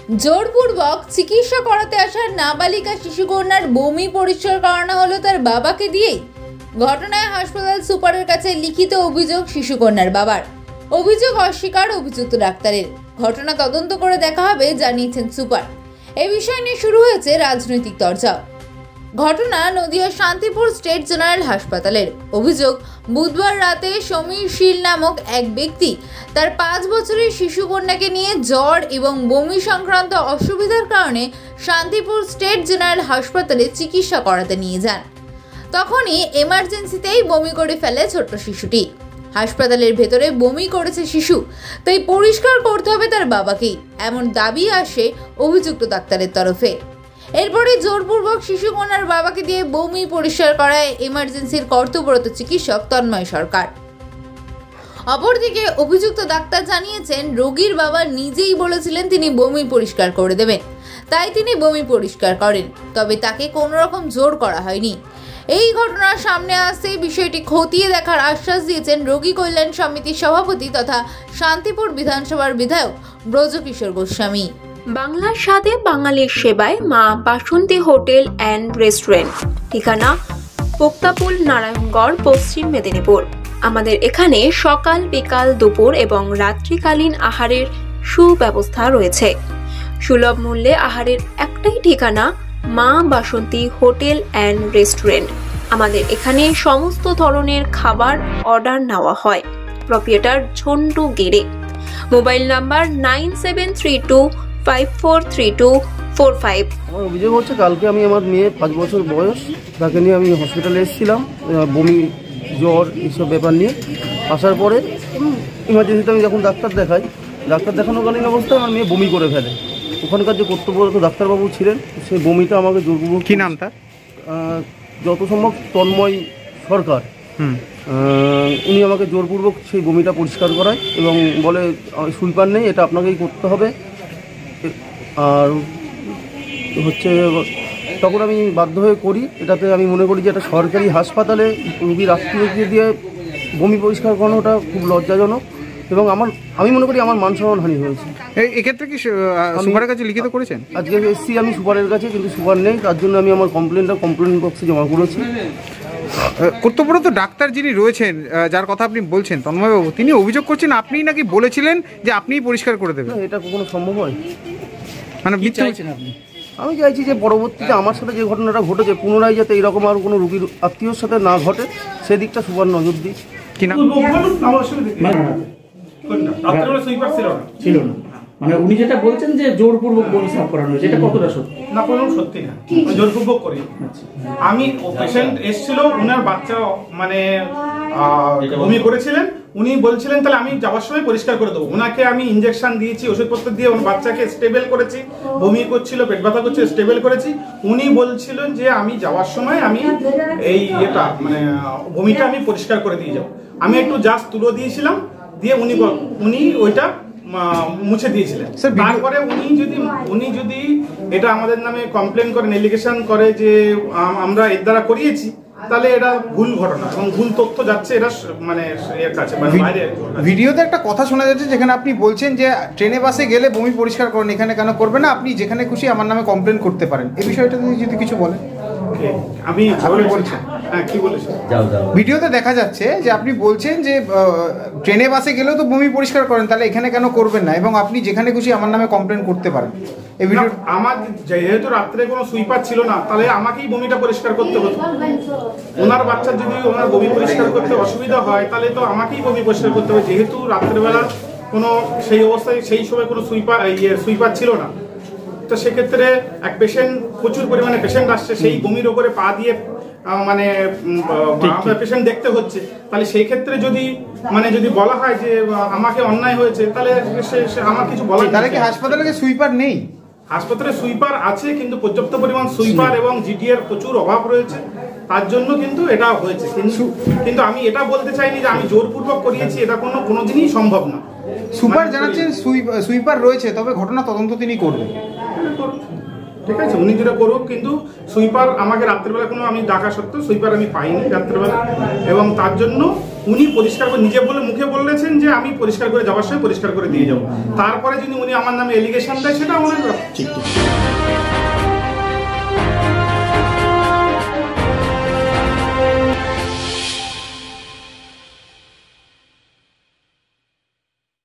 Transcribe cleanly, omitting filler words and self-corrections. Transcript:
জোরপূর্বক চিকিৎসা করাতে আসা নাবালিকা শিশুকন্যার বমি পরিষ্কার করানো হলো তার বাবাকে দিয়েই। ঘটনায় হাসপাতাল সুপারের কাছে লিখিত অভিযোগ শিশুকন্যার বাবার। অভিযোগ অস্বীকার অভিযুক্ত ডাক্তারের। ঘটনা তদন্ত করে দেখা হবে জানিয়েছেন সুপার। এ বিষয় নিয়ে শুরু হয়েছে রাজনৈতিক চর্চা। ঘটনা নদিয়া শান্তিপুর স্টেট জেনারেল হাসপাতালের। অভিযোগ, বুধবার রাতে সমীর শীল নামক এক ব্যক্তি তার 5 বছরের শিশুকন্যাকে নিয়ে জ্বর এবং বমি সংক্রান্ত অসুবিধার কারণে শান্তিপুর স্টেট জেনারেল হাসপাতালে চিকিৎসা করাতে নিয়ে যান। তখনই এমার্জেন্সিতেই বমি করে ফেলে ছোট্ট শিশুটি। হাসপাতালের ভেতরে বমি করেছে শিশু, তাই পরিষ্কার করতে হবে তার বাবাকেই, এমন দাবি আসে অভিযুক্ত ডাক্তারের তরফে। এরপরে জোরপূর্বক শিশুকন্যার বাবাকে দিয়ে বমি পরিষ্কার করায় এমার্জেন্সির কর্তব্যরত চিকিৎসক তন্ময় সরকার। অপরদিকে অভিযুক্ত ডাক্তার জানিয়েছেন, রোগীর বাবা নিজেই বলেছিলেন তিনি বমি পরিষ্কার করে দেবেন, তাই তিনি বমি পরিষ্কার করেন, তবে তাকে কোনো রকম জোর করা হয়নি। এই ঘটনার সামনে আসতে বিষয়টি খতিয়ে দেখার আশ্বাস দিয়েছেন রোগী কল্যাণ সমিতির সভাপতি তথা শান্তিপুর বিধানসভার বিধায়ক ব্রজকিশোর গোস্বামী। বাংলার স্বাদে বাঙালির সেবায় মা বাসন্তী হোটেল অ্যান্ড রেস্টুরেন্ট, ঠিকানা পোক্তাপুল, নারায়ণগড়, পশ্চিম মেদিনীপুর। আমাদের এখানে সকাল, বিকাল, দুপুর এবং রাত্রিকালীন আহারের সুব্যবস্থা রয়েছে। সুলভ মূল্যে আহারের একটাই ঠিকানা, মা বাসন্তী হোটেল অ্যান্ড রেস্টুরেন্ট। আমাদের এখানে সমস্ত ধরনের খাবার অর্ডার নেওয়া হয়। প্রোপ্রাইটার ঝন্টু গেড়ে। Mobile number 9732543245। আমার অভিযোগ হচ্ছে, কালকে আমি আমার মেয়ে 5 বছর বয়স, তাকে নিয়ে আমি হসপিটালে এসেছিলাম বমি, জ্বর এইসব ব্যাপার নিয়ে। আসার পরে ইমার্জেন্সিতে আমি যখন ডাক্তার দেখানোকালীন অবস্থায় আমার মেয়ে বমি করে ফেলে। ওখানকার যে কর্তব্যরত ডাক্তারবাবু ছিলেন, সেই বমিটা আমাকে জোরপূর্বক, কি নাম তার, যত সম্ভব তন্ময় সরকার, উনি আমাকে জোরপূর্বক সেই বমিটা পরিষ্কার করায় এবং বলে সুইপার নেই, এটা আপনাকেই করতে হবে। আর হচ্ছে তখন আমি বাধ্য হয়ে করি। এটাতে আমি মনে করি যে এটা সরকারি হাসপাতালে রোগীর আত্মীয়কে দিয়ে বমি পরিষ্কার করানোটা খুব লজ্জাজনক এবং আমি মনে করি আমার মান সম্মান হানি হয়েছে। এক্ষেত্রে কি সুপারের কাছে লিখিত করেছেন? আজকে এসছি আমি সুপারের কাছে, কিন্তু সুপার নেই, তার জন্য আমি আমার কমপ্লেন বক্সে জমা করেছি। কর্তব্যরত ডাক্তার যিনি রয়েছেন, যার কথা আপনি বলছেন তন্ময়বাবু, তিনি অভিযোগ করছেন আপনি নাকি বলেছিলেন যে আপনিই পরিষ্কার করে দেবেন। এটা কখনো সম্ভব হয়? মানে আমি চাইছি যে পরবর্তীতে আমার সাথে যে ঘটনাটা ঘটেছে পুনরায় যাতে এরকম আর কোনো রোগীর আত্মীয়র সাথে না ঘটে, সেদিকটা সুপার নজর দিই। কি না ছিল না, মানে উনি যেটা বলছেন যে জোরপূর্বক বমি সাফ করানো হয়েছে, এটা কতটা সত্যি? না, কোনো সত্যি না, জোরপূর্বক করি। আমি পেশেন্ট এসেছিল, ওনার বাচ্চা মানে বমি করেছিলেন, উনি বলছিলেন তাহলে আমি যাওয়ার সময় পরিষ্কার করে দেবো। ওনাকে আমি ইঞ্জেকশন দিয়েছি, ওষুধপত্র দিয়ে ওনার বাচ্চাকে স্টেবল করেছি। বমি করছিল, পেট ব্যথা করছিল, স্টেবল করেছি। উনি বলছিলেন যে আমি যাওয়ার সময় আমি এই মানে বমিটা আমি পরিষ্কার করে দিয়ে যাবো। আমি একটু জাস্ট তুলো দিয়েছিলাম, দিয়ে উনি ওইটা মুছে দিয়েছিলেন। তারপরে উনি যদি এটা আমাদের নামে কমপ্লেন করেন, এলিগেশন করে যে আমরা এর দ্বারা করিয়েছি, তাহলে এটা ভুল ঘটনা এবং ভুল তথ্য যাচ্ছে এটা মানে এর কাছে, বাইরে। ভিডিওতে একটা কথা শোনা যাচ্ছে যেখানে আপনি বলছেন যে ট্রেনে বাসে গেলে বমি পরিষ্কার করেন, এখানে কেন করবে না, আপনি যেখানে খুশি আমার নামে কমপ্লেন করতে পারেন। এই বিষয়টা যদি কিছু বলেন। আমি বলছেন, হ্যাঁ, কি বলেছেন? ভিডিওতে দেখা যাচ্ছে যে আপনি বলছেন যে ট্রেনে বাসে গেলেও তো বমি পরিষ্কার করেন, তাহলে এখানে কেন করবেন না, এবং আপনি যেখানে খুশি আমার নামে কমপ্লেন করতে পারেন। এই ভিডিও আমার যেহেতু রাত্রে কোনো সুইপার ছিল না, তাহলে আমাকেই বমিটা পরিষ্কার করতে হতো। ওনার বাচ্চার যদি ওনার বমি পরিষ্কার করতে অসুবিধা হয়, তাহলে তো আমাকেই বমি পরিষ্কার করতে হবে, যেহেতু রাত্রেবেলা কোনো সেই অবস্থায় সেই সময় কোনো সুইপার ছিল না। তো সেক্ষেত্রে এক পেশেন্ট, প্রচুর পরিমাণে পেশেন্ট আসছে, সেই বমির ওপরে পা দিয়ে মানে পেশেন্ট দেখতে হচ্ছে। তাহলে সেই ক্ষেত্রে যদি বলা হয় যে আমাকে অন্যায় হয়েছে, তাহলে আমার কিছু বলা। তাহলে কি হাসপাতালে সুইপার নেই? হাসপাতালে সুইপার আছে, কিন্তু পর্যাপ্ত পরিমাণ সুইপার এবং জিডিএর প্রচুর অভাব রয়েছে, তার জন্য কিন্তু এটা হয়েছে। কিন্তু আমি এটা বলতে চাইনি যে আমি জোরপূর্বক করিয়েছি, এটা কোনোদিনই সম্ভব না। সুপার জানাচ্ছেন সুইপার রয়েছে, তবে ঘটনা তদন্ত তিনি করবেন। ঠিক আছে, উনি যেটা করুক, কিন্তু সুইপার আমাকে রাত্রেবেলা আমি ডাকা সত্ত্বেও সুইপার আমি পাইনি রাত্রেবেলা, এবং তার জন্য উনি পরিষ্কার করে নিজে বলে মুখে বললে বলেছেন যে আমি পরিষ্কার করে যাওয়ার সময় পরিষ্কার করে দিয়ে যাবো, তারপরে যদি উনি আমার নামে এলিগেশন দেয় সেটা ওনার ব্যাপার। ঠিক ঠিক।